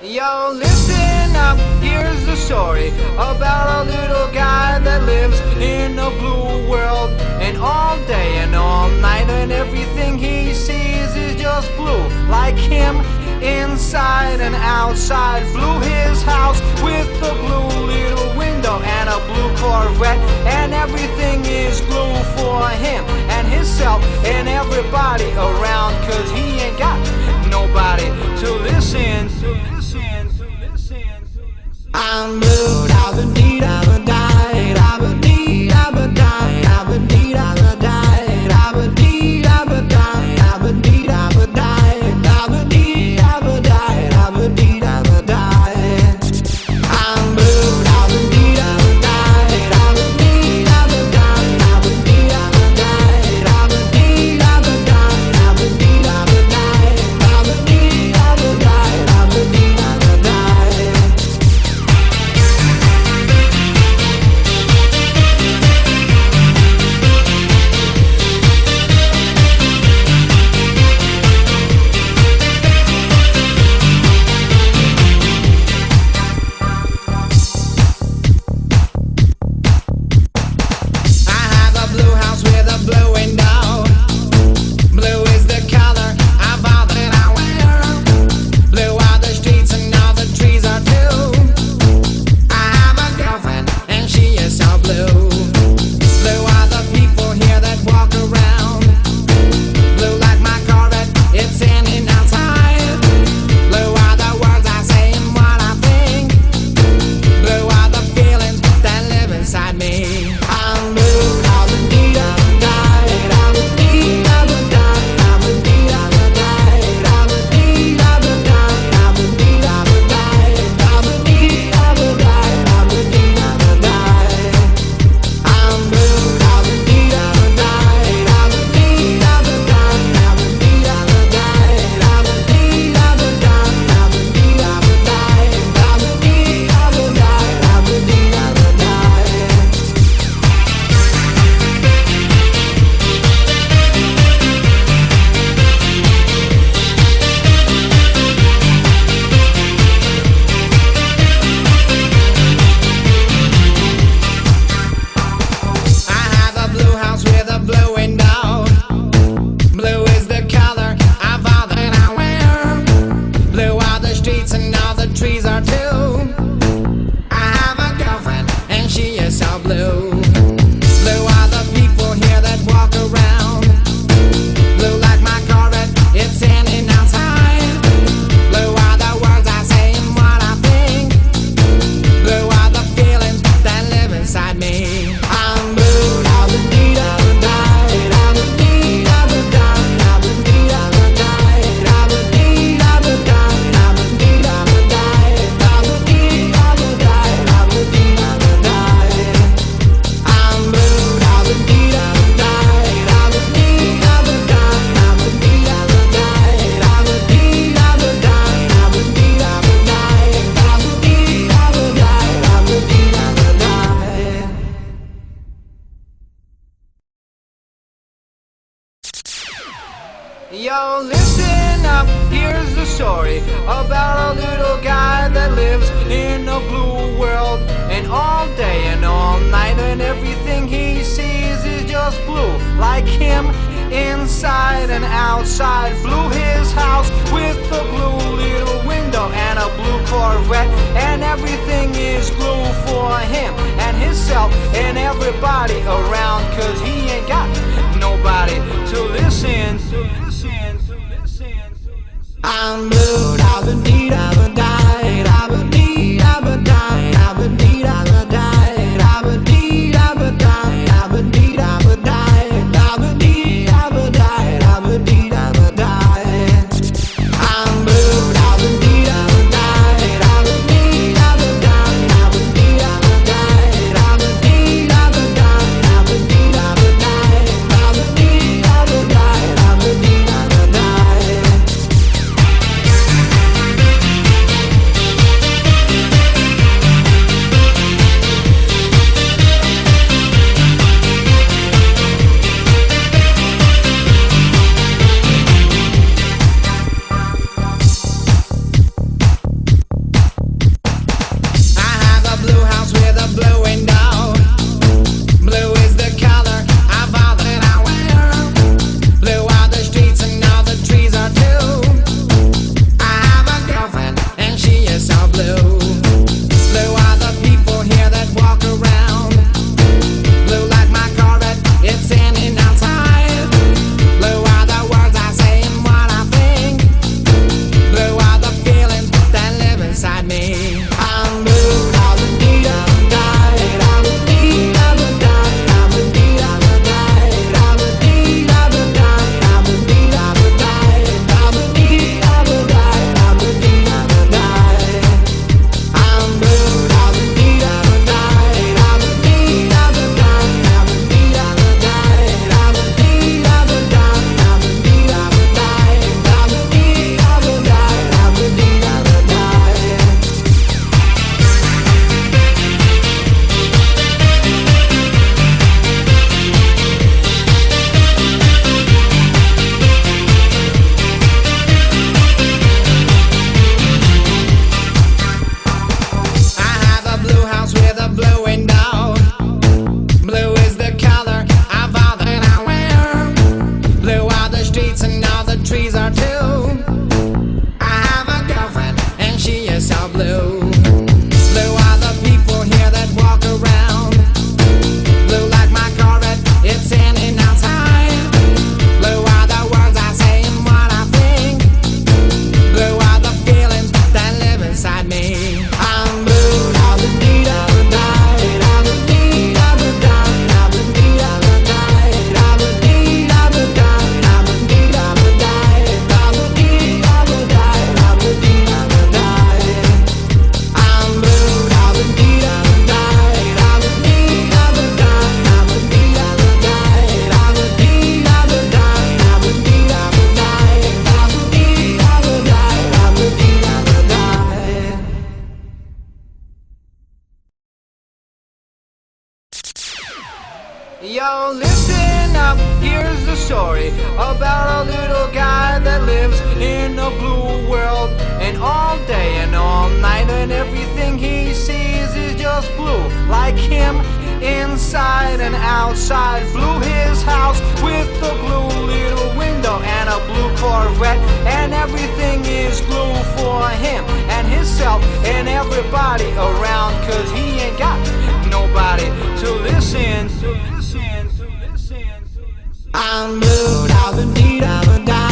Yo, listen up, here's the story about a little guy that lives in a blue world. And all day and all night and everything he sees is just blue. Like him, inside and outside. Blue his house with a blue little window and a blue Corvette. And everything is blue for him and himself and everybody around. Cause he ain't got nobody to listen. I'm blue, I've been deed, I've been died, I've been deed, I've been died, I've been deed, I've been died, I've been deed, I've been died, I've been deed, I've been died, I've been deed, I've been died, I've been deed, I've been died. I'm blue, I've been deed, I've been died, I've been deed, I've been died, I've been deed, I've been died, I've been deed, I've been died, I've been deed, I've been died, I've been deed, I've been died, I've been deed, I've been died. Yo, listen up, here's the story about a little guy that lives in a blue world. And all day and all night and everything he sees is just blue. Like him, inside and outside. Blue his house with a blue little window and a blue Corvette. And everything is blue for him and himself and everybody around. Cause he ain't got nobody to listen. I'm blue, I've been deed, I've been died, I've been deed, I've been died, I've been deed, I've been died, I've been deed, I've been died, I've been deed, I've been died, I've been deed, I've been died, I've been deed, I've been died. I'm blue, I've been deed, I've been died, I've been deed, I've been died, I've been deed, I've been died, I've been deed, I've been died, I've been deed, I've been died, I've been deed, I've been died, I've been deed, I've been died. Yo, listen up, here's the story about a little guy that lives in a blue world. And all day and all night, and everything he sees is just blue. Like him, inside and outside. Blue his house with a blue little window and a blue Corvette. And everything is blue for him and himself and everybody around, 'cause he ain't got nobody to listen. I'm blue, I've been deed, I've been died.